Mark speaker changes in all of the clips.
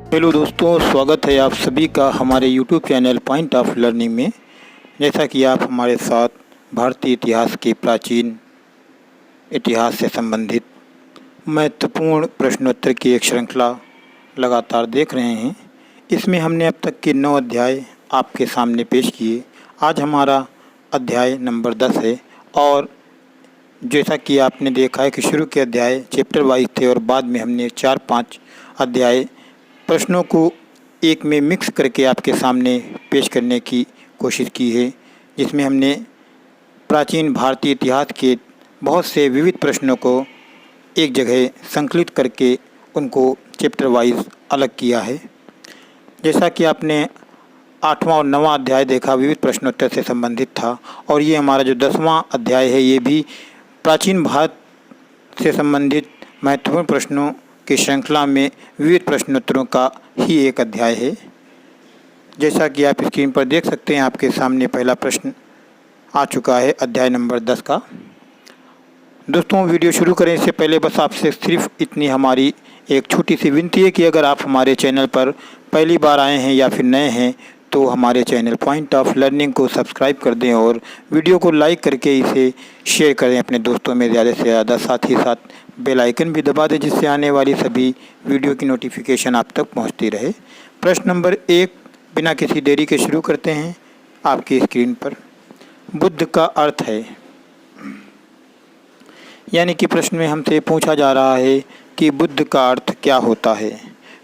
Speaker 1: Hello दोस्तों, स्वागत है आप सभी का हमारे YouTube channel point of learning में। जैसा कि आप हमारे साथ भारतीय इतिहास के प्राचीन इतिहास से संबंधित महत्वपूर्ण प्रश्नोत्तर की एक श्रृंखला लगातार देख रहे हैं। इसमें हमने अब तक के 9 अध्याय आपके सामने पेश किए। आज हमारा अध्याय नंबर 10 है और जैसा कि आपने देखा है कि शुरू के अध्याय चैप्टर वाइज थे और बाद में हमने 4-5 अध्याय प्रश्नों को एक में मिक्स करके आपके सामने पेश करने की कोशिश की है, जिसमें हमने प्राचीन भारतीय इतिहास के बहुत से विविध प्रश्नों को एक जगह संकलित करके उनको चैप्टर वाइज अलग किया है। जैसा कि आपने 8वां और 9वां अध्याय देखा, विविध प्रश्नोत्तर से संबंधित था, और ये हमारा जो 10वां अध्याय है ये भी प्राचीन भारत से संबंधित महत्वपूर्ण प्रश्नों की श्रृंखला में विविध प्रश्नोत्तरों का ही एक अध्याय है। जैसा कि आप स्क्रीन पर देख सकते हैं, आपके सामने पहला प्रश्न आ चुका है अध्याय नंबर 10 का। दोस्तों, वीडियो शुरू करें इससे पहले बस आपसे सिर्फ इतनी हमारी एक छोटी सी विनती है कि अगर आप हमारे चैनल पर पहली बार आए हैं या फिर नए हैं तो हमारे चैनल पॉइंट ऑफ लर्निंग को सब्सक्राइब कर दें और वीडियो को लाइक करके इसे शेयर करें अपने दोस्तों में ज़्यादा से ज़्यादा। साथ ही साथ बेल आइकन भी दबा दें जिससे आने वाली सभी वीडियो की नोटिफिकेशन आप तक पहुंचती रहे। प्रश्न नंबर 1 बिना किसी देरी के शुरू करते हैं। आपकी स्क्रीन पर बुद्ध का अर्थ है, यानी कि प्रश्न में हमसे पूछा जा रहा है कि बुद्ध का अर्थ क्या होता है।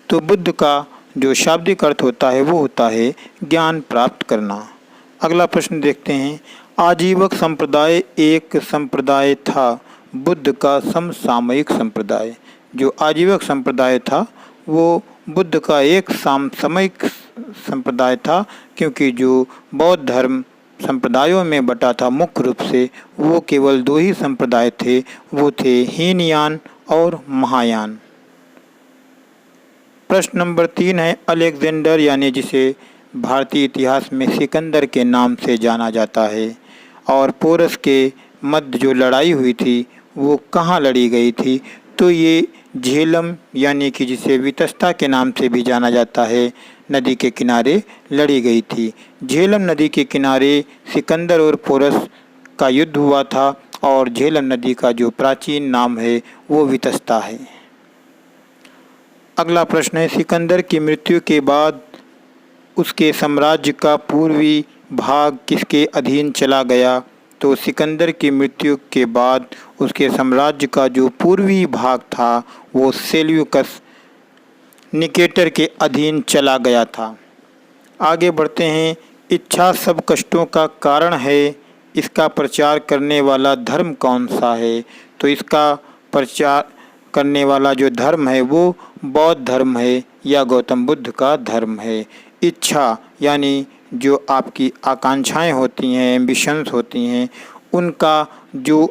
Speaker 1: तो बुद्ध का जो शाब्दिक अर्थ होता है वो होता है ज्ञान प्राप्त करना। अगला प्रश्न देखते हैं। आजीवक संप्रदाय एक संप्रदाय था, बुद्ध का समसामयिक संप्रदाय। जो आजीवक संप्रदाय था वो बुद्ध का एक समसामयिक संप्रदाय था, क्योंकि जो बौद्ध धर्म संप्रदायों में बटा था मुख्य रूप से वो केवल 2 ही संप्रदाय थे, वो थे हीनयान और महायान। प्रश्न नंबर 3 है। अलेक्जेंडर, यानी जिसे भारतीय इतिहास में सिकंदर के नाम से जाना जाता है, और पोरस के मध्य जो लड़ाई हुई थी वो कहाँ लड़ी गई थी। तो ये झेलम, यानी कि जिसे वितस्ता के नाम से भी जाना जाता है, नदी के किनारे लड़ी गई थी। झेलम नदी के किनारे सिकंदर और पोरस का युद्ध हुआ था और झेलम नदी का जो प्राचीन नाम है वो वितस्ता है। अगला प्रश्न है। सिकंदर की मृत्यु के बाद उसके साम्राज्य का पूर्वी भाग किसके अधीन चला गया। तो सिकंदर की मृत्यु के बाद उसके साम्राज्य का जो पूर्वी भाग था वो सेल्यूकस निकेटर के अधीन चला गया था। आगे बढ़ते हैं। इच्छा सब कष्टों का कारण है, इसका प्रचार करने वाला धर्म कौन सा है। तो इसका प्रचार करने वाला जो धर्म है वो बौद्ध धर्म है या गौतम बुद्ध का धर्म है। इच्छा यानी जो आपकी आकांक्षाएं होती हैं, एम्बिशंस होती हैं, उनका जो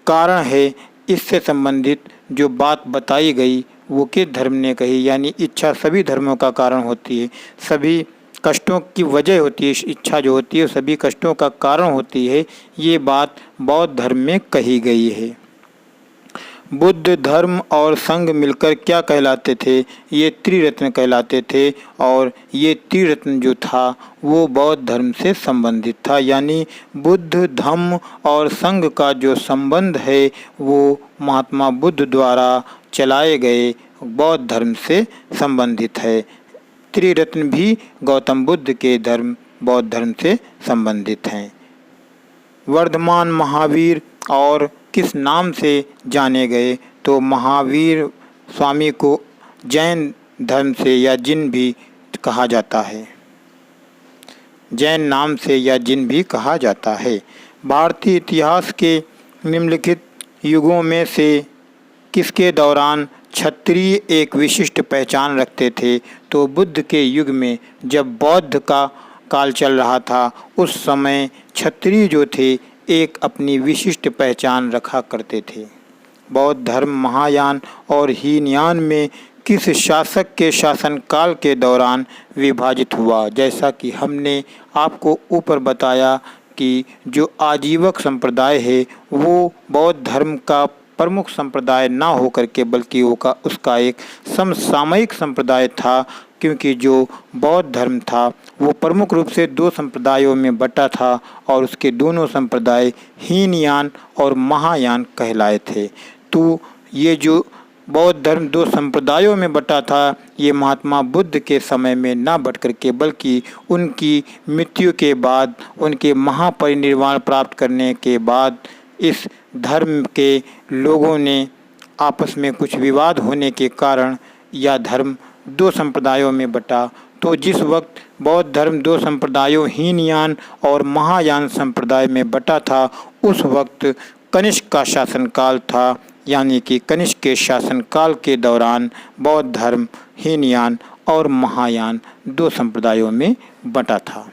Speaker 1: कारण है, इससे संबंधित जो बात बताई गई वो किस धर्म ने कही। यानी इच्छा सभी धर्मों का कारण होती है, सभी कष्टों की वजह होती है। इच्छा जो होती है सभी कष्टों का कारण होती है, ये बात बौद्ध धर्म में कही गई है। बुद्ध धर्म और संघ मिलकर क्या कहलाते थे। ये त्रिरत्न कहलाते थे, और ये त्रिरत्न जो था वो बौद्ध धर्म से संबंधित था। यानी बुद्ध धम्म और संघ का जो संबंध है वो महात्मा बुद्ध द्वारा चलाए गए बौद्ध धर्म से संबंधित है। त्रिरत्न भी गौतम बुद्ध के धर्म बौद्ध धर्म से संबंधित हैं। वर्धमान महावीर और किस नाम से जाने गए। तो महावीर स्वामी को जैन धर्म से या जिन भी कहा जाता है, जैन नाम से या जिन भी कहा जाता है। भारतीय इतिहास के निम्नलिखित युगों में से किसके दौरान क्षत्रिय एक विशिष्ट पहचान रखते थे। तो बुद्ध के युग में जब बौद्ध का काल चल रहा था उस समय क्षत्रिय जो थे एक अपनी विशिष्ट पहचान रखा करते थे। बौद्ध धर्म महायान और हीनयान में किस शासक के शासनकाल के दौरान विभाजित हुआ। जैसा कि हमने आपको ऊपर बताया कि जो आजीवक संप्रदाय है वो बौद्ध धर्म का प्रमुख संप्रदाय ना होकर के बल्कि उसका एक समसामयिक संप्रदाय था, क्योंकि जो बौद्ध धर्म था वो प्रमुख रूप से दो संप्रदायों में बटा था और उसके दोनों संप्रदाय हीनयान और महायान कहलाए थे। तो ये जो बौद्ध धर्म दो संप्रदायों में बटा था, ये महात्मा बुद्ध के समय में ना बट करके बल्कि उनकी मृत्यु के बाद, उनके महापरिनिर्वाण प्राप्त करने के बाद इस धर्म के लोगों ने आपस में कुछ विवाद होने के कारण यह धर्म दो संप्रदायों में बटा। तो जिस वक्त बौद्ध धर्म दो संप्रदायों हीनयान और महायान संप्रदाय में बटा था, उस वक्त कनिष्क का शासनकाल था, यानी कि कनिष्क के शासनकाल के दौरान बौद्ध धर्म हीनयान और महायान दो संप्रदायों में बटा था।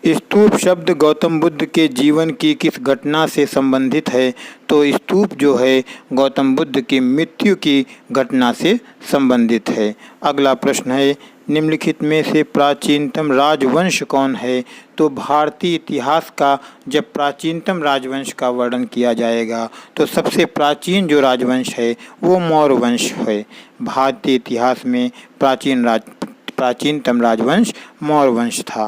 Speaker 1: स्तूप शब्द गौतम बुद्ध के जीवन की किस घटना से संबंधित है? तो स्तूप जो है गौतम बुद्ध की मृत्यु की घटना से संबंधित है। अगला प्रश्न है, निम्नलिखित में से प्राचीनतम राजवंश कौन है? तो भारतीय इतिहास का जब प्राचीनतम राजवंश का वर्णन किया जाएगा तो सबसे प्राचीन जो राजवंश है वो मौर्य वंश है। भारतीय इतिहास में प्राचीनतम राजवंश मौर्य वंश था।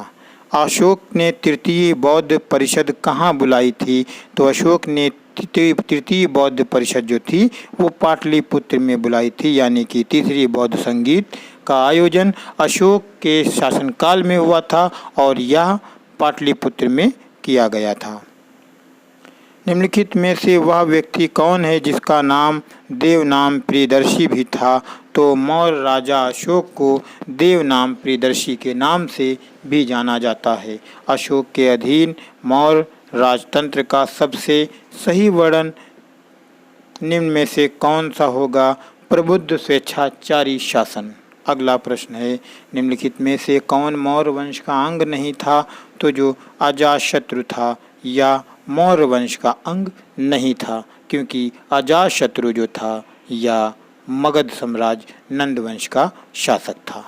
Speaker 1: अशोक ने तृतीय बौद्ध परिषद कहाँ बुलाई थी? तो अशोक ने तृतीय बौद्ध परिषद जो थी वो पाटलिपुत्र में बुलाई थी, यानी कि तीसरी बौद्ध संगीत का आयोजन अशोक के शासनकाल में हुआ था और यह पाटलिपुत्र में किया गया था। निम्नलिखित में से वह व्यक्ति कौन है जिसका नाम देवनाम प्रियदर्शी भी था? तो मौर्य राजा अशोक को देवनाम प्रियदर्शी के नाम से भी जाना जाता है। अशोक के अधीन मौर्य राजतंत्र का सबसे सही वर्णन निम्न में से कौन सा होगा? प्रबुद्ध स्वेच्छाचारी शासन। अगला प्रश्न है, निम्नलिखित में से कौन मौर्य वंश का अंग नहीं था? तो जो अजातशत्रु था या मौर्य वंश का अंग नहीं था, क्योंकि अजातशत्रु जो था या मगध साम्राज्य नंद वंश का शासक था।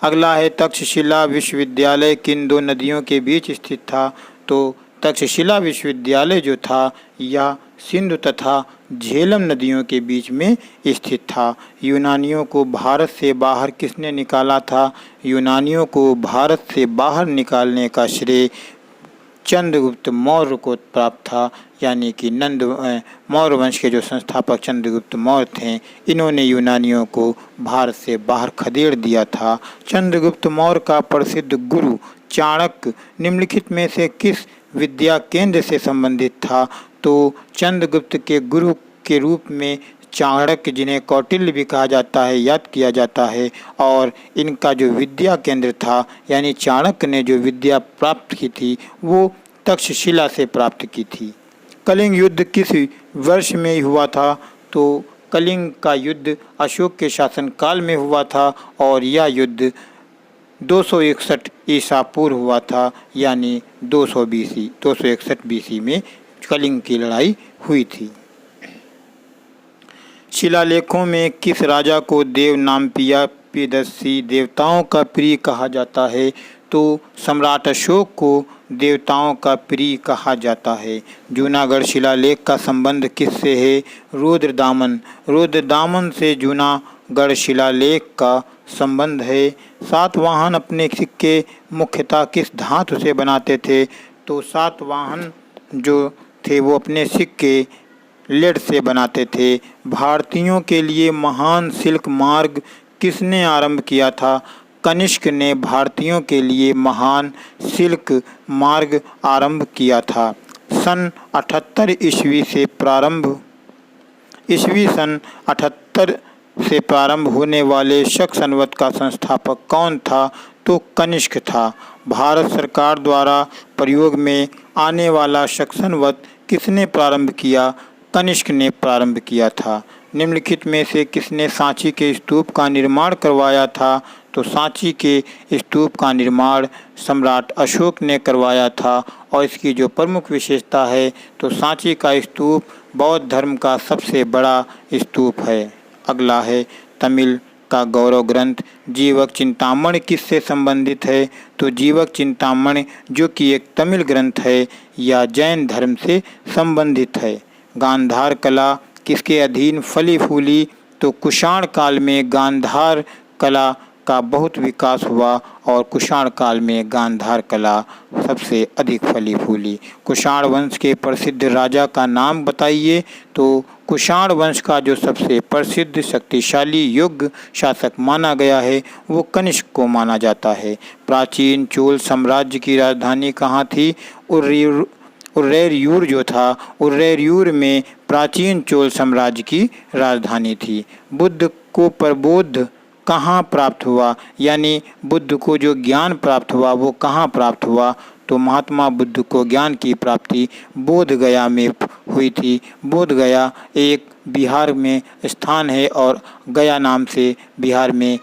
Speaker 1: अगला है, तक्षशिला विश्वविद्यालय किन दो नदियों के बीच स्थित था? तो तक्षशिला विश्वविद्यालय जो था यह सिंधु तथा झेलम नदियों के बीच में स्थित था। यूनानियों को भारत से बाहर किसने निकाला था? यूनानियों को भारत से बाहर निकालने का श्रेय चंद्रगुप्त मौर्य को प्राप्त था, यानी कि मौर्य वंश के जो संस्थापक चंद्रगुप्त मौर्य थे, इन्होंने यूनानियों को भारत से बाहर खदेड़ दिया था। चंद्रगुप्त मौर्य का प्रसिद्ध गुरु चाणक्य निम्नलिखित में से किस विद्या केंद्र से संबंधित था? तो चंद्रगुप्त के गुरु के रूप में चाणक्य, जिन्हें कौटिल्य भी कहा जाता है, याद किया जाता है, और इनका जो विद्या केंद्र था, यानी चाणक्य ने जो विद्या प्राप्त की थी वो तक्षशिला से प्राप्त की थी। कलिंग युद्ध किस वर्ष में हुआ था? तो कलिंग का युद्ध अशोक के शासनकाल में हुआ था और यह युद्ध 261 ईसा पूर्व हुआ था, यानी 261 BC में कलिंग की लड़ाई हुई थी। शिलालेखों में किस राजा को देवनाम प्रियदर्शी देवताओं का प्रिय कहा जाता है? तो सम्राट अशोक को देवताओं का प्रिय कहा जाता है। जूनागढ़ शिलालेख का संबंध किससे है? रुद्रदामन। रुद्रदामन से जूनागढ़ शिलालेख का संबंध है। सातवाहन अपने सिक्के मुख्यतः किस धातु से बनाते थे? तो सातवाहन जो थे वो अपने सिक्के लेड से बनाते थे। भारतीयों के लिए महान सिल्क मार्ग किसने आरंभ किया था? कनिष्क ने भारतीयों के लिए महान सिल्क मार्ग आरंभ किया था। सन 78 ईस्वी सन 78 से प्रारंभ होने वाले शक संवत का संस्थापक कौन था? तो कनिष्क था। भारत सरकार द्वारा प्रयोग में आने वाला शक संवत किसने प्रारंभ किया? कनिष्क ने प्रारंभ किया था। निम्नलिखित में से किसने सांची के स्तूप का निर्माण करवाया था? तो सांची के स्तूप का निर्माण सम्राट अशोक ने करवाया था और इसकी जो प्रमुख विशेषता है तो सांची का स्तूप बौद्ध धर्म का सबसे बड़ा स्तूप है। अगला है, तमिल का गौरव ग्रंथ जीवक चिंतामणि किससे संबंधित है? तो जीवक चिंतामणि जो कि एक तमिल ग्रंथ है या जैन धर्म से संबंधित है। गांधार कला किसके अधीन फली फूली? तो कुषाण काल में गांधार कला का बहुत विकास हुआ और कुषाण काल में गांधार कला सबसे अधिक फली फूली। कुषाण वंश के प्रसिद्ध राजा का नाम बताइए। तो कुषाण वंश का जो सबसे प्रसिद्ध शक्तिशाली योग्य शासक माना गया है वो कनिष्क को माना जाता है। प्राचीन चोल साम्राज्य की राजधानी कहाँ थी? उरैयूर जो था, उरैयूर में प्राचीन चोल साम्राज्य की राजधानी थी। बुद्ध को प्रबोध कहाँ प्राप्त हुआ, यानी बुद्ध को जो ज्ञान प्राप्त हुआ वो कहाँ प्राप्त हुआ? तो महात्मा बुद्ध को ज्ञान की प्राप्ति बोध गया में हुई थी। बोध गया एक बिहार में स्थान है और गया नाम से बिहार में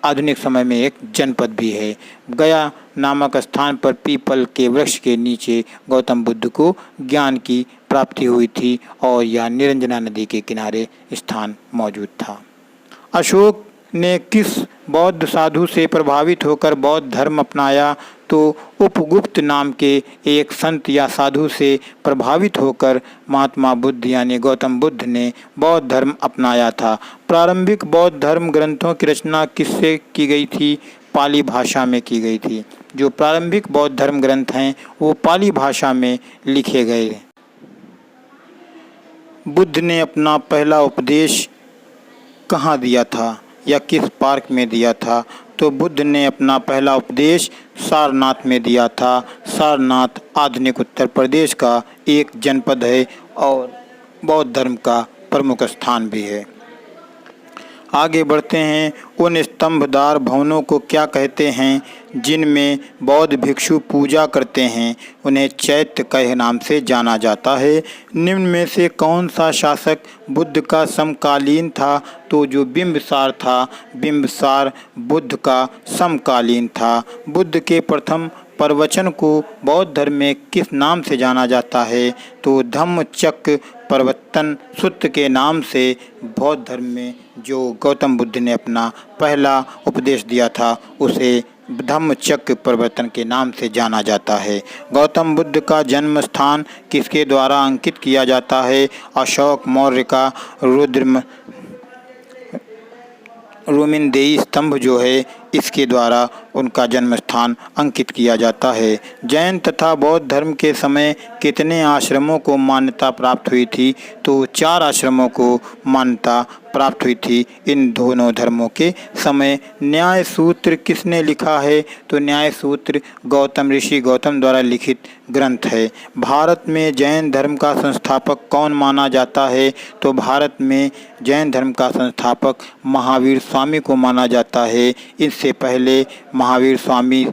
Speaker 1: आधुनिक समय में एक जनपद भी है। गया नामक स्थान पर पीपल के वृक्ष के नीचे गौतम बुद्ध को ज्ञान की प्राप्ति हुई थी और यह निरंजना नदी के किनारे स्थान मौजूद था। अशोक ने किस बौद्ध साधु से प्रभावित होकर बौद्ध धर्म अपनाया? तो उपगुप्त नाम के एक संत या साधु से प्रभावित होकर महात्मा बुद्ध यानी गौतम बुद्ध ने बौद्ध धर्म अपनाया था। प्रारंभिक बौद्ध धर्म ग्रंथों की रचना किससे की गई थी? पाली भाषा में की गई थी। जो प्रारंभिक बौद्ध धर्म ग्रंथ हैं वो पाली भाषा में लिखे गए। बुद्ध ने अपना पहला उपदेश कहाँ दिया था या किस पार्क में दिया था? तो बुद्ध ने अपना पहला उपदेश सारनाथ में दिया था। सारनाथ आधुनिक उत्तर प्रदेश का एक जनपद है और बौद्ध धर्म का प्रमुख स्थान भी है। आगे बढ़ते हैं। उन स्तंभदार भवनों को क्या कहते हैं जिनमें बौद्ध भिक्षु पूजा करते हैं? उन्हें चैत्य के नाम से जाना जाता है। निम्न में से कौन सा शासक बुद्ध का समकालीन था? तो जो बिंबिसार था, बिंबिसार बुद्ध का समकालीन था। बुद्ध के प्रथम प्रवचन को बौद्ध धर्म में किस नाम से जाना जाता है? तो धम्मचक्र प्रवर्तन सूत्र के नाम से बौद्ध धर्म में जो गौतम बुद्ध ने अपना पहला उपदेश दिया था उसे धम्मचक्र प्रवर्तन के नाम से जाना जाता है। गौतम बुद्ध का जन्म स्थान किसके द्वारा अंकित किया जाता है? अशोक मौर्य का रुद्रमदेई स्तंभ जो है इसके द्वारा उनका जन्म स्थान अंकित किया जाता है। जैन तथा बौद्ध धर्म के समय कितने आश्रमों को मान्यता प्राप्त हुई थी? तो 4 आश्रमों को मान्यता प्राप्त हुई थी इन दोनों धर्मों के समय। न्याय सूत्र किसने लिखा है? तो न्याय सूत्र गौतम ऋषि गौतम द्वारा लिखित ग्रंथ है। भारत में जैन धर्म का संस्थापक कौन माना जाता है? तो भारत में जैन धर्म का संस्थापक महावीर स्वामी को माना जाता है। इससे पहले महावीर स्वामी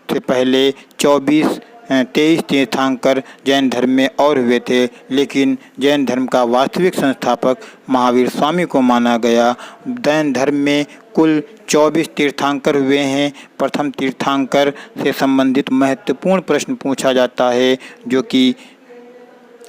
Speaker 1: से पहले 23 तीर्थंकर जैन धर्म में और हुए थे, लेकिन जैन धर्म का वास्तविक संस्थापक महावीर स्वामी को माना गया। जैन धर्म में कुल 24 तीर्थंकर हुए हैं। प्रथम तीर्थंकर से संबंधित महत्वपूर्ण प्रश्न पूछा जाता है जो कि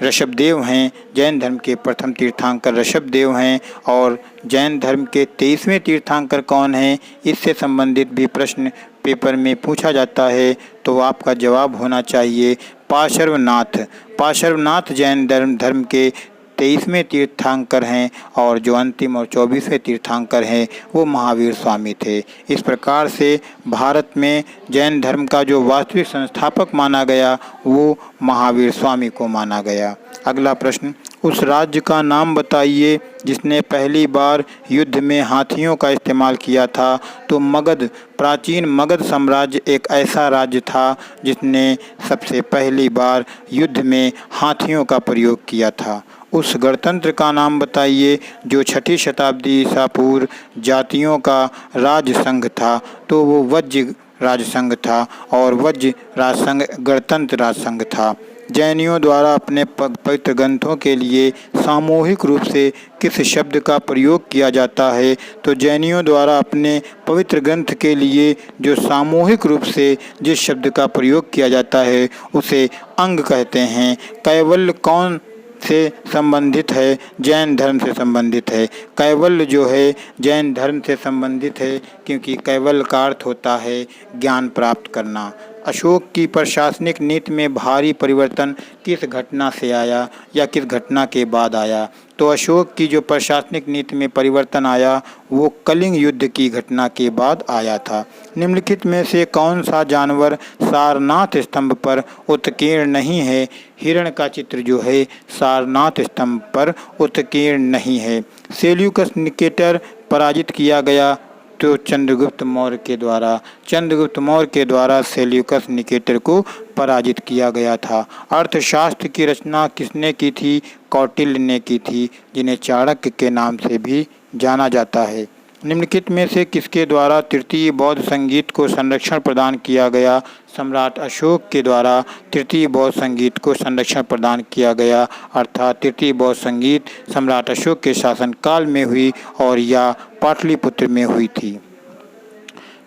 Speaker 1: ऋषभदेव हैं। जैन धर्म के प्रथम तीर्थंकर ऋषभदेव हैं और जैन धर्म के 23वें तीर्थंकर कौन हैं, इससे संबंधित भी प्रश्न पेपर में पूछा जाता है। तो आपका जवाब होना चाहिए पार्श्वनाथ। पार्श्वनाथ जैन धर्म के 23वें तीर्थंकर हैं और जो अंतिम और 24वें तीर्थंकर हैं वो महावीर स्वामी थे। इस प्रकार से भारत में जैन धर्म का जो वास्तविक संस्थापक माना गया वो महावीर स्वामी को माना गया। अगला प्रश्न, उस राज्य का नाम बताइए जिसने पहली बार युद्ध में हाथियों का इस्तेमाल किया था। तो मगध। प्राचीन मगध साम्राज्य एक ऐसा राज्य था जिसने सबसे पहली बार युद्ध में हाथियों का प्रयोग किया था। उस गणतंत्र का नाम बताइए जो 6ठी शताब्दी ईसा पूर्व जातियों का राजसंघ था। तो वो वज्र राजसंघ था और वज्र राजसंघ गणतंत्र राजसंघ था। जैनियों द्वारा अपने पवित्र ग्रंथों के लिए सामूहिक रूप से किस शब्द का प्रयोग किया जाता है? तो जैनियों द्वारा अपने पवित्र ग्रंथ के लिए जो सामूहिक रूप से जिस शब्द का प्रयोग किया जाता है उसे अंग कहते हैं। कैवल्य कौन से संबंधित है? जैन धर्म से संबंधित है। कैवल्य जो है जैन धर्म से संबंधित है क्योंकि कैवल्य का अर्थ होता है ज्ञान प्राप्त करना। अशोक की प्रशासनिक नीति में भारी परिवर्तन किस घटना से आया या किस घटना के बाद आया? तो अशोक की जो प्रशासनिक नीति में परिवर्तन आया वो कलिंग युद्ध की घटना के बाद आया था। निम्नलिखित में से कौन सा जानवर सारनाथ स्तंभ पर उत्कीर्ण नहीं है? हिरण का चित्र जो है सारनाथ स्तंभ पर उत्कीर्ण नहीं है। सेल्यूकस निकेटर पराजित किया गया तो चंद्रगुप्त मौर्य के द्वारा। चंद्रगुप्त मौर्य के द्वारा सेल्यूकस निकेटर को पराजित किया गया था। अर्थशास्त्र की रचना किसने की थी? कौटिल्य ने की थी, जिन्हें चाणक्य के नाम से भी जाना जाता है। निम्नलिखित में से किसके द्वारा तृतीय बौद्ध संगीत को संरक्षण प्रदान किया गया? सम्राट अशोक के द्वारा तृतीय बौद्ध संगीत को संरक्षण प्रदान किया गया, अर्थात तृतीय बौद्ध संगीत सम्राट अशोक के शासनकाल में हुई और या पाटलिपुत्र में हुई थी।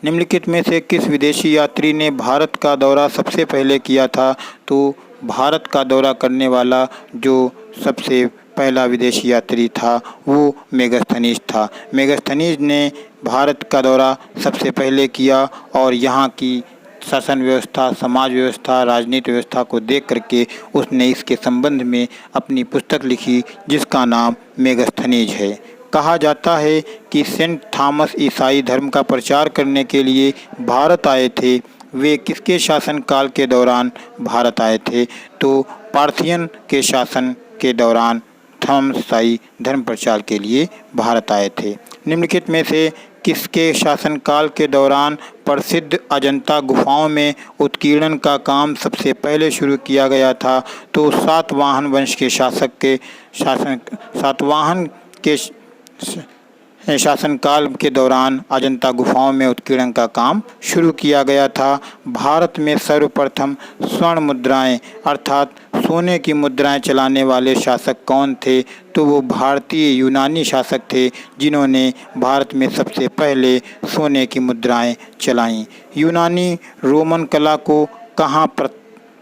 Speaker 1: निम्नलिखित में से किस विदेशी यात्री ने भारत का दौरा सबसे पहले किया था? तो भारत का दौरा करने वाला जो सबसे पहला विदेशी यात्री था वो मेगास्थनीज था। मेगास्थनीज ने भारत का दौरा सबसे पहले किया और यहाँ की शासन व्यवस्था, समाज व्यवस्था, राजनीति व्यवस्था को देख करके उसने इसके संबंध में अपनी पुस्तक लिखी जिसका नाम मेगास्थनीज है। कहा जाता है कि सेंट थॉमस ईसाई धर्म का प्रचार करने के लिए भारत आए थे। वे किसके शासनकाल के दौरान भारत आए थे? तो पार्थियन के शासन के दौरान थॉमस ईसाई धर्म प्रचार के लिए भारत आए थे। निम्नलिखित में से किसके शासनकाल के दौरान प्रसिद्ध अजंता गुफाओं में उत्कीर्णन का काम सबसे पहले शुरू किया गया था? तो सातवाहन वंश के सातवाहन के शासनकाल के दौरान अजंता गुफाओं में उत्कीर्णन का काम शुरू किया गया था। भारत में सर्वप्रथम स्वर्ण मुद्राएं अर्थात सोने की मुद्राएं चलाने वाले शासक कौन थे? तो वो भारतीय यूनानी शासक थे जिन्होंने भारत में सबसे पहले सोने की मुद्राएं चलाईं। यूनानी रोमन कला को कहाँ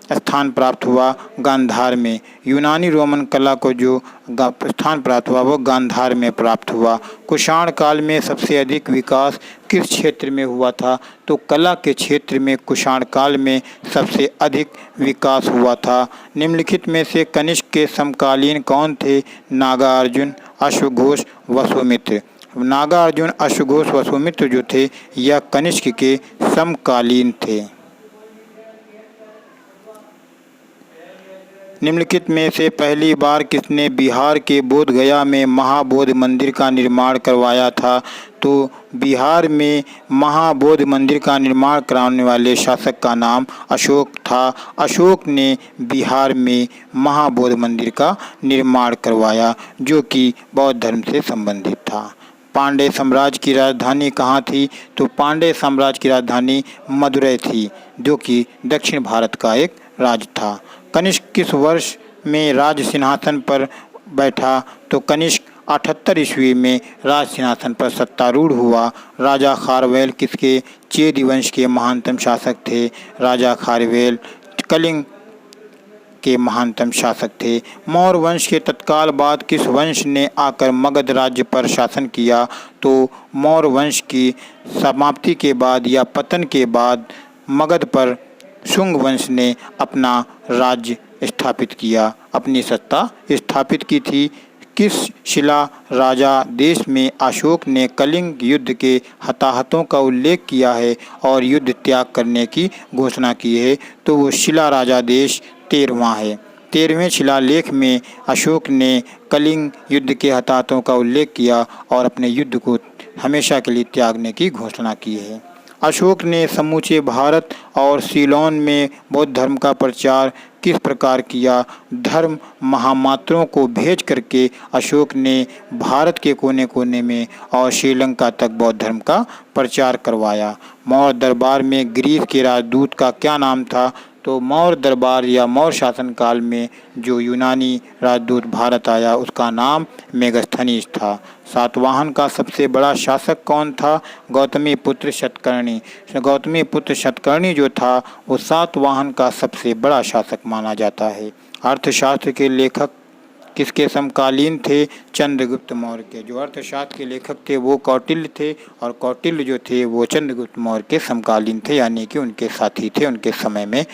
Speaker 1: स्थान प्राप्त हुआ? गांधार में। यूनानी रोमन कला को जो स्थान प्राप्त हुआ वो गांधार में प्राप्त हुआ। कुषाण काल में सबसे अधिक विकास किस क्षेत्र में हुआ था? तो कला के क्षेत्र में कुषाण काल में सबसे अधिक विकास हुआ था। निम्नलिखित में से कनिष्क के समकालीन कौन थे? नागार्जुन, अश्वघोष, वसुमित्र। नागार्जुन, अश्वघोष, वसुमित्र जो थे यह कनिष्क के समकालीन थे। निम्नलिखित में से पहली बार किसने बिहार के बोध गया में महाबोधि मंदिर का निर्माण करवाया था? तो बिहार में महाबोधि मंदिर का निर्माण कराने वाले शासक का नाम अशोक था। अशोक ने बिहार में महाबोधि मंदिर का निर्माण करवाया जो कि बौद्ध धर्म से संबंधित था। पांड्य साम्राज्य की राजधानी कहाँ थी? तो पांड्य साम्राज्य की राजधानी मदुरै थी जो कि दक्षिण भारत का एक राज्य था। कनिष्क किस वर्ष में राज सिंहासन पर बैठा? तो कनिष्क 78 ईस्वी में राज सिंहासन पर सत्तारूढ़ हुआ। राजा खारवेल किसके? चेदी वंश के महानतम शासक थे। राजा खारवेल कलिंग के महानतम शासक थे। मौर्य वंश के तत्काल बाद किस वंश ने आकर मगध राज्य पर शासन किया? तो मौर्य वंश की समाप्ति के बाद या पतन के बाद मगध पर शुंग वंश ने अपना राज्य स्थापित किया, अपनी सत्ता स्थापित की थी। किस शिला राजा देश में अशोक ने कलिंग युद्ध के हताहतों का उल्लेख किया है और युद्ध त्याग करने की घोषणा की है? तो वो शिला राजा देश 13वां है। 13वें शिलालेख में अशोक ने कलिंग युद्ध के हताहतों का उल्लेख किया और अपने युद्ध को हमेशा के लिए त्यागने की घोषणा की है। अशोक ने समूचे भारत और सीलोन में बौद्ध धर्म का प्रचार किस प्रकार किया? धर्म महामात्रों को भेज करके अशोक ने भारत के कोने कोने में और श्रीलंका तक बौद्ध धर्म का प्रचार करवाया। मौर्य दरबार में ग्रीस के राजदूत का क्या नाम था? तो मौर्य दरबार या मौर्य शासनकाल में जो यूनानी राजदूत भारत आया उसका नाम मेगास्थनीज था। सातवाहन का सबसे बड़ा शासक कौन था? गौतमी पुत्र शतकर्णी। गौतमी पुत्र शतकर्णी जो था वो सातवाहन का सबसे बड़ा शासक माना जाता है। अर्थशास्त्र के लेखक किसके समकालीन थे? चंद्रगुप्त मौर्य के। जो अर्थशास्त्र के लेखक थे वो कौटिल्य थे, और कौटिल्य जो थे वो चंद्रगुप्त मौर्य के समकालीन थे, यानी कि उनके साथी थे, उनके समय में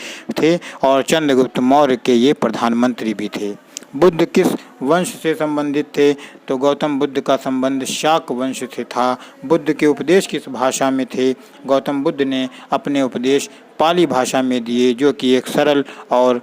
Speaker 1: थे। और चंद्रगुप्त मौर्य के ये प्रधानमंत्री भी थे। बुद्ध किस वंश से संबंधित थे? तो गौतम बुद्ध का संबंध शाक वंश से था। बुद्ध के उपदेश किस भाषा में थे? गौतम बुद्ध ने अपने उपदेश पाली भाषा में दिए, जो कि एक सरल और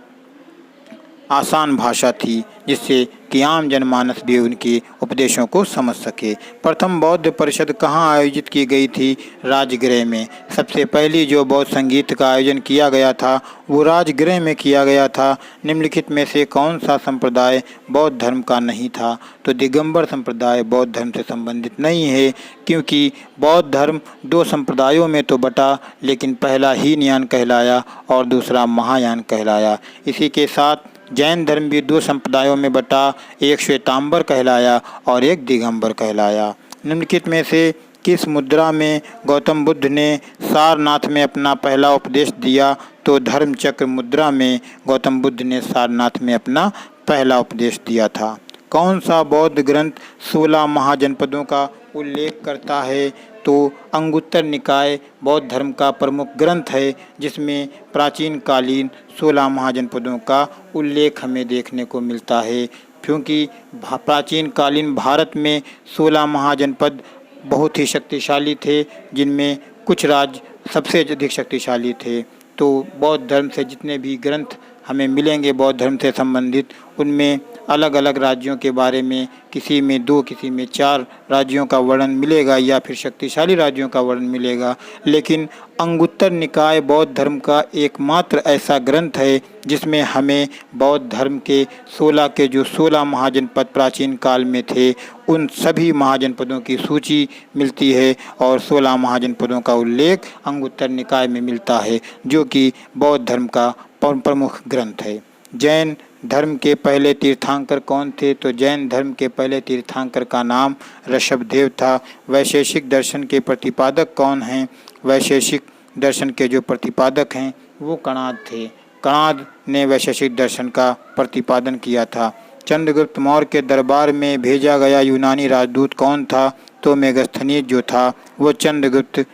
Speaker 1: आसान भाषा थी, जिससे कि आम जनमानस भी उनके उपदेशों को समझ सके। प्रथम बौद्ध परिषद कहाँ आयोजित की गई थी? राजगृह में। सबसे पहली जो बौद्ध संगीत का आयोजन किया गया था वो राजगृह में किया गया था। निम्नलिखित में से कौन सा संप्रदाय बौद्ध धर्म का नहीं था? तो दिगंबर संप्रदाय बौद्ध धर्म से संबंधित नहीं है, क्योंकि बौद्ध धर्म दो संप्रदायों में तो बटा, लेकिन पहला हीनयान कहलाया और दूसरा महायान कहलाया। इसी के साथ जैन धर्म भी दो संप्रदायों में बटा, एक श्वेतांबर कहलाया और एक दिगंबर कहलाया। निम्नलिखित में से किस मुद्रा में गौतम बुद्ध ने सारनाथ में अपना पहला उपदेश दिया? तो धर्मचक्र मुद्रा में गौतम बुद्ध ने सारनाथ में अपना पहला उपदेश दिया था। कौन सा बौद्ध ग्रंथ 16 महाजनपदों का उल्लेख करता है? तो अंगुत्तर निकाय बौद्ध धर्म का प्रमुख ग्रंथ है, जिसमें प्राचीन कालीन 16 महाजनपदों का उल्लेख हमें देखने को मिलता है। क्योंकि प्राचीन कालीन भारत में 16 महाजनपद बहुत ही शक्तिशाली थे, जिनमें कुछ राज्य सबसे अधिक शक्तिशाली थे। तो बौद्ध धर्म से जितने भी ग्रंथ हमें मिलेंगे बौद्ध धर्म से संबंधित, उनमें अलग अलग राज्यों के बारे में, किसी में 2 किसी में 4 राज्यों का वर्णन मिलेगा, या फिर शक्तिशाली राज्यों का वर्णन मिलेगा। लेकिन अंगुत्तर निकाय बौद्ध धर्म का एकमात्र ऐसा ग्रंथ है जिसमें हमें बौद्ध धर्म के 16 के जो 16 महाजनपद प्राचीन काल में थे, उन सभी महाजनपदों की सूची मिलती है, और 16 महाजनपदों का उल्लेख अंगुत्तर निकाय में मिलता है, जो कि बौद्ध धर्म का प्रमुख ग्रंथ है। जैन धर्म के पहले तीर्थंकर कौन थे? तो जैन धर्म के पहले तीर्थंकर का नाम ऋषभदेव था। वैशेषिक दर्शन के प्रतिपादक कौन हैं? वैशेषिक दर्शन के जो प्रतिपादक हैं वो कणाद थे। कणाद ने वैशेषिक दर्शन का प्रतिपादन किया था। चंद्रगुप्त मौर्य के दरबार में भेजा गया यूनानी राजदूत कौन था? तो मेगस्थनीज जो था वो चंद्रगुप्त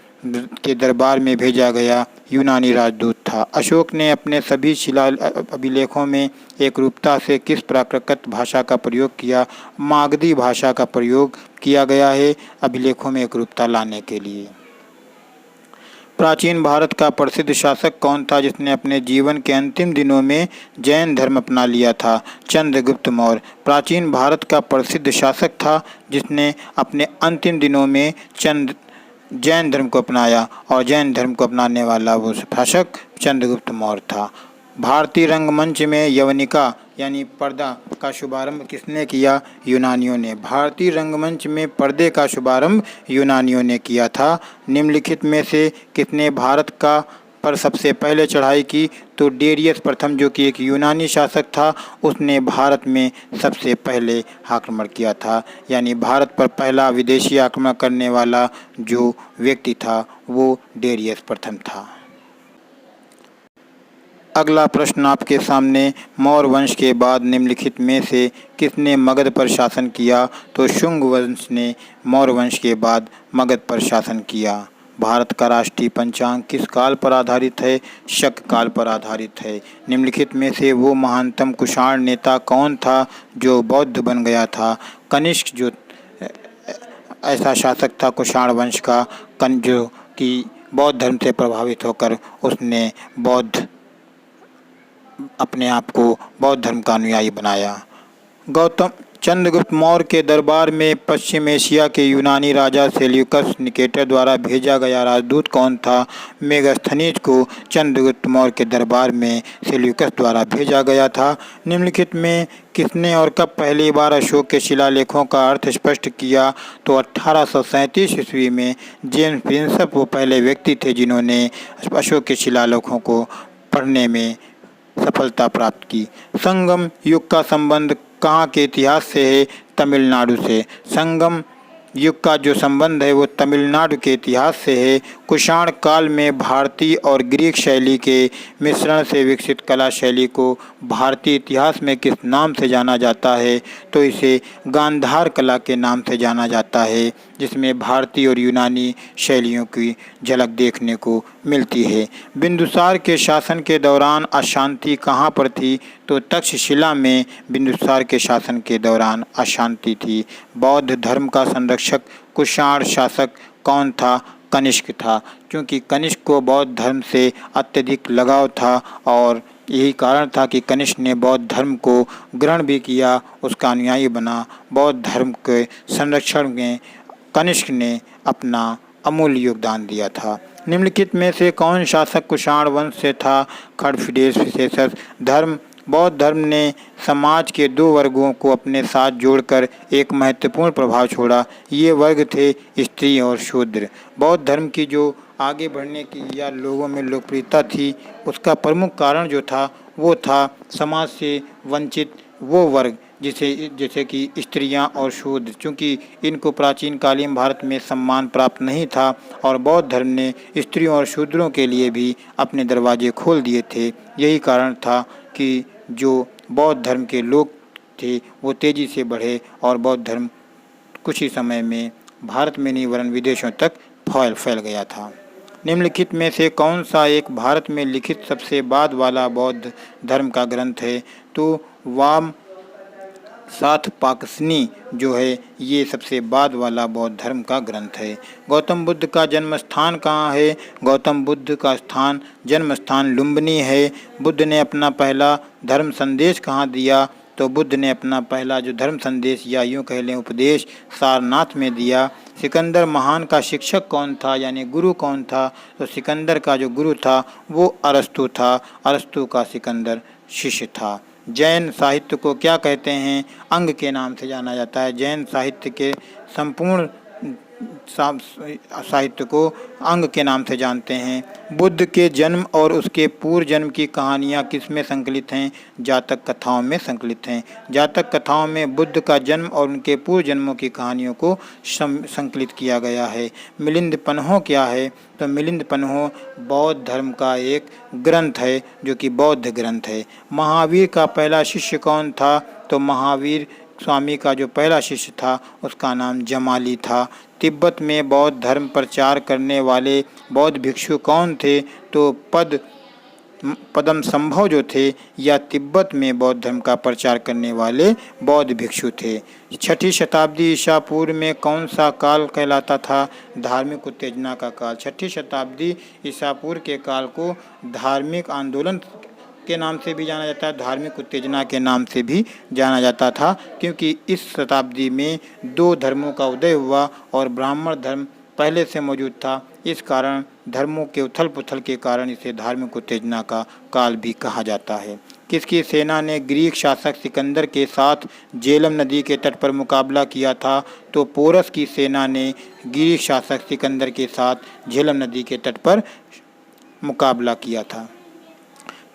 Speaker 1: के दरबार में भेजा गया यूनानी राजदूत था। अशोक ने अपने सभी शिला अभिलेखों में एकरूपता से किस प्राकृत भाषा का प्रयोग किया? मागधी भाषा का प्रयोग किया गया है अभिलेखों में एकरूपता लाने के लिए। प्राचीन भारत का प्रसिद्ध शासक कौन था जिसने अपने जीवन के अंतिम दिनों में जैन धर्म अपना लिया था? चंद्रगुप्त मौर्य प्राचीन भारत का प्रसिद्ध शासक था जिसने अपने अंतिम दिनों में जैन धर्म को अपनाया, और जैन धर्म को अपनाने वाला वो शासक चंद्रगुप्त मौर्य था। भारतीय रंगमंच में यवनिका यानी पर्दा का शुभारंभ किसने किया? यूनानियों ने। भारतीय रंगमंच में पर्दे का शुभारंभ यूनानियों ने किया था। निम्नलिखित में से किसने भारत का पर सबसे पहले चढ़ाई की? तो डेरियस प्रथम, जो कि एक यूनानी शासक था, उसने भारत में सबसे पहले आक्रमण किया था। यानी भारत पर पहला विदेशी आक्रमण करने वाला जो व्यक्ति था वो डेरियस प्रथम था। अगला प्रश्न आपके सामने, मौर्य वंश के बाद निम्नलिखित में से किसने मगध पर शासन किया? तो शुंग वंश ने मौर्य वंश के बाद मगध पर शासन किया। भारत का राष्ट्रीय पंचांग किस काल पर आधारित है? शक काल पर आधारित है। निम्नलिखित में से वो महानतम कुषाण नेता कौन था जो बौद्ध बन गया था? कनिष्क जो ऐसा शासक था कुषाण वंश का, जो कि बौद्ध धर्म से प्रभावित होकर उसने अपने आप को बौद्ध धर्म का अनुयायी बनाया। चंद्रगुप्त मौर्य के दरबार में पश्चिम एशिया के यूनानी राजा सेल्यूकस निकेटर द्वारा भेजा गया राजदूत कौन था? मेगस्थनीज को चंद्रगुप्त मौर्य के दरबार में सेल्यूकस द्वारा भेजा गया था। निम्नलिखित में किसने और कब पहली बार अशोक के शिलालेखों का अर्थ स्पष्ट किया? तो 1837 ईस्वी में जेम्स प्रिंसप वो पहले व्यक्ति थे जिन्होंने अशोक के शिलालेखों को पढ़ने में सफलता प्राप्त की। संगम युग का संबंध कहाँ के इतिहास से है? तमिलनाडु से। संगम युग का जो संबंध है वो तमिलनाडु के इतिहास से है। कुषाण काल में भारतीय और ग्रीक शैली के मिश्रण से विकसित कला शैली को भारतीय इतिहास में किस नाम से जाना जाता है, तो इसे गांधार कला के नाम से जाना जाता है, जिसमें भारतीय और यूनानी शैलियों की झलक देखने को मिलती है। बिंदुसार के शासन के दौरान अशांति कहाँ पर थी, तो तक्षशिला में बिंदुसार के शासन के दौरान अशांति थी। बौद्ध धर्म का संरक्षक कुषाण शासक कौन था? कनिष्क था, क्योंकि कनिष्क को बौद्ध धर्म से अत्यधिक लगाव था और यही कारण था कि कनिष्क ने बौद्ध धर्म को ग्रहण भी किया, उसका अनुयायी बना। बौद्ध धर्म के संरक्षण में कनिष्क ने अपना अमूल्य योगदान दिया था। निम्नलिखित में से कौन शासक कुषाण वंश से था? खड़फिडेस विशेषस। धर्म बौद्ध धर्म ने समाज के दो वर्गों को अपने साथ जोड़कर एक महत्वपूर्ण प्रभाव छोड़ा। ये वर्ग थे स्त्री और शूद्र। बौद्ध धर्म की जो आगे बढ़ने की या लोगों में लोकप्रियता थी, उसका प्रमुख कारण जो था वो था समाज से वंचित वो वर्ग जैसे कि स्त्रियां और शूद्र, क्योंकि इनको प्राचीन कालीन भारत में सम्मान प्राप्त नहीं था और बौद्ध धर्म ने स्त्रियों और शूद्रों के लिए भी अपने दरवाजे खोल दिए थे। यही कारण था कि जो बौद्ध धर्म के लोग थे वो तेज़ी से बढ़े और बौद्ध धर्म कुछ ही समय में भारत में नहीं वरन विदेशों तक फैल गया था। निम्नलिखित में से कौन सा एक भारत में लिखित सबसे बाद वाला बौद्ध धर्म का ग्रंथ है? तो वाम साथ पाकसनी जो है ये सबसे बाद वाला बौद्ध धर्म का ग्रंथ है। गौतम बुद्ध का जन्म स्थान कहाँ है? गौतम बुद्ध का जन्म स्थान लुम्बिनी है। बुद्ध ने अपना पहला धर्म संदेश कहाँ दिया? तो बुद्ध ने अपना पहला जो धर्म संदेश या यूँ कह लें उपदेश सारनाथ में दिया। सिकंदर महान का शिक्षक कौन था, यानी गुरु कौन था? तो सिकंदर का जो गुरु था वो अरस्तु था। अरस्तु का सिकंदर शिष्य था। जैन साहित्य को क्या कहते हैं? अंग के नाम से जाना जाता है। जैन साहित्य के संपूर्ण साहित्य को अंग के नाम से जानते हैं। बुद्ध के जन्म और उसके पूर्व जन्म की कहानियाँ किसमें संकलित हैं? जातक कथाओं में संकलित हैं। जातक कथाओं में बुद्ध का जन्म और उनके पूर्व जन्मों की कहानियों को संकलित किया गया है। मिलिंद पन्हो क्या है? तो मिलिंद पन्हो बौद्ध धर्म का एक ग्रंथ है जो कि बौद्ध ग्रंथ है। महावीर का पहला शिष्य कौन था? तो महावीर स्वामी का जो पहला शिष्य था उसका नाम जमाली था। तिब्बत में बौद्ध धर्म प्रचार करने वाले बौद्ध भिक्षु कौन थे? तो पदम संभव जो थे या तिब्बत में बौद्ध धर्म का प्रचार करने वाले बौद्ध भिक्षु थे। 6ठी शताब्दी ईसा पूर्व में कौन सा काल कहलाता था? धार्मिक उत्तेजना का काल। 6ठी शताब्दी ईसा पूर्व के काल को धार्मिक आंदोलन के नाम से भी जाना जाता है, धार्मिक उत्तेजना के नाम से भी जाना जाता था, क्योंकि इस शताब्दी में दो धर्मों का उदय हुआ और ब्राह्मण धर्म पहले से मौजूद था। इस कारण धर्मों के उथल पुथल के कारण इसे धार्मिक उत्तेजना का काल भी कहा जाता है। किसकी सेना ने ग्रीक शासक सिकंदर के साथ झेलम नदी के तट पर मुकाबला किया था? तो पोरस की सेना ने ग्रीक शासक सिकंदर के साथ झेलम नदी के तट पर मुकाबला किया था।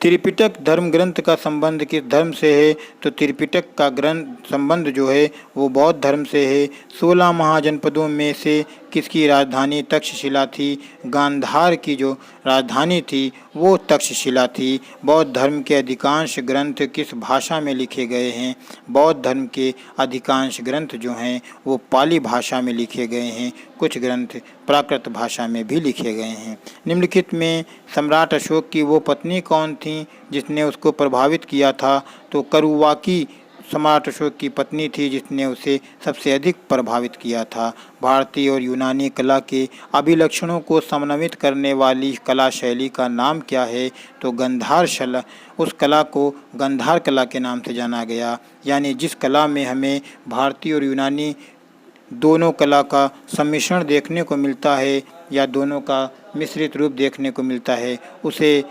Speaker 1: त्रिपिटक धर्म ग्रंथ का संबंध किस धर्म से है? तो त्रिपिटक का ग्रंथ संबंध जो है वो बौद्ध धर्म से है। 16 महाजनपदों में से किसकी राजधानी तक्षशिला थी? गांधार की जो राजधानी थी वो तक्षशिला थी। बौद्ध धर्म के अधिकांश ग्रंथ किस भाषा में लिखे गए हैं? बौद्ध धर्म के अधिकांश ग्रंथ जो हैं वो पाली भाषा में लिखे गए हैं। कुछ ग्रंथ प्राकृत भाषा में भी लिखे गए हैं। निम्नलिखित में सम्राट अशोक की वो पत्नी कौन थी जिसने उसको प्रभावित किया था? तो करुवाकी सम्राट अशोक की पत्नी थी जिसने उसे सबसे अधिक प्रभावित किया था। भारतीय और यूनानी कला के अभिलक्षणों को समन्वित करने वाली कला शैली का नाम क्या है? तो गंधार शैली। उस कला को गंधार कला के नाम से जाना गया, यानी जिस कला में हमें भारतीय और यूनानी दोनों कला का सम्मिश्रण देखने को मिलता है या दोनों का मिश्रित रूप देखने को मिलता है, उसे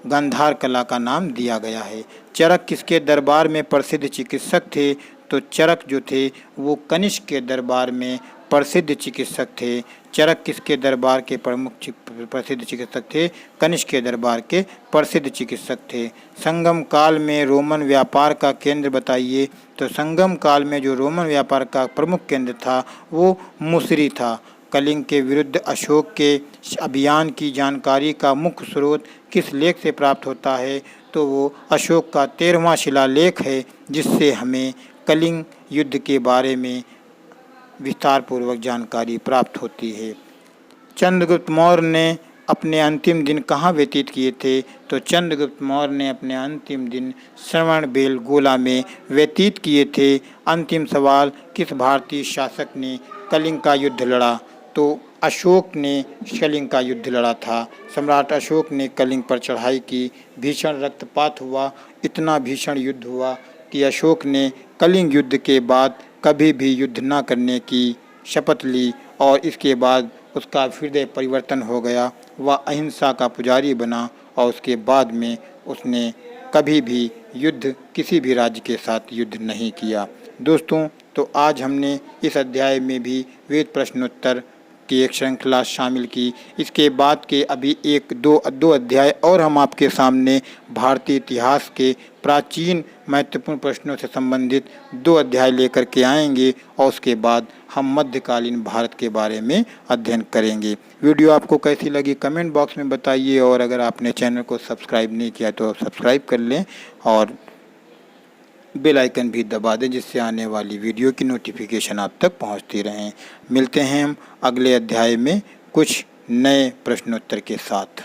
Speaker 1: गांधार कला का नाम दिया गया है। चरक किसके दरबार में प्रसिद्ध चिकित्सक थे? तो चरक जो थे वो कनिष्क के दरबार में प्रसिद्ध चिकित्सक थे। चरक किसके दरबार के प्रसिद्ध चिकित्सक थे? कनिष्क के दरबार के प्रसिद्ध चिकित्सक थे। संगम काल में रोमन व्यापार का केंद्र बताइए। तो संगम काल में जो रोमन व्यापार का प्रमुख केंद्र था वो मुसरी था। कलिंग के विरुद्ध अशोक के अभियान की जानकारी का मुख्य स्रोत किस लेख से प्राप्त होता है? तो वो अशोक का 13वां शिलालेख है, जिससे हमें कलिंग युद्ध के बारे में विस्तार पूर्वक जानकारी प्राप्त होती है। चंद्रगुप्त मौर्य ने अपने अंतिम दिन कहाँ व्यतीत किए थे? तो चंद्रगुप्त मौर्य ने अपने अंतिम दिन श्रवणबेलगोला में व्यतीत किए थे। अंतिम सवाल, किस भारतीय शासक ने कलिंग का युद्ध लड़ा? तो अशोक ने कलिंग का युद्ध लड़ा था। सम्राट अशोक ने कलिंग पर चढ़ाई की। भीषण रक्तपात हुआ, इतना भीषण युद्ध हुआ कि अशोक ने कलिंग युद्ध के बाद कभी भी युद्ध न करने की शपथ ली और इसके बाद उसका हृदय परिवर्तन हो गया। वह अहिंसा का पुजारी बना और उसके बाद में उसने कभी भी युद्ध किसी भी राज्य के साथ युद्ध नहीं किया। दोस्तों, तो आज हमने इस अध्याय में भी वेद प्रश्नोत्तर की एक श्रृंखला शामिल की। इसके बाद के अभी दो अध्याय और हम आपके सामने भारतीय इतिहास के प्राचीन महत्वपूर्ण प्रश्नों से संबंधित 2 अध्याय लेकर के आएंगे और उसके बाद हम मध्यकालीन भारत के बारे में अध्ययन करेंगे। वीडियो आपको कैसी लगी कमेंट बॉक्स में बताइए और अगर आपने चैनल को सब्सक्राइब नहीं किया तो सब्सक्राइब कर लें और बेल आइकन भी दबा दें, जिससे आने वाली वीडियो की नोटिफिकेशन आप तक पहुंचती रहें। मिलते हैं हम अगले अध्याय में कुछ नए प्रश्नोत्तर के साथ।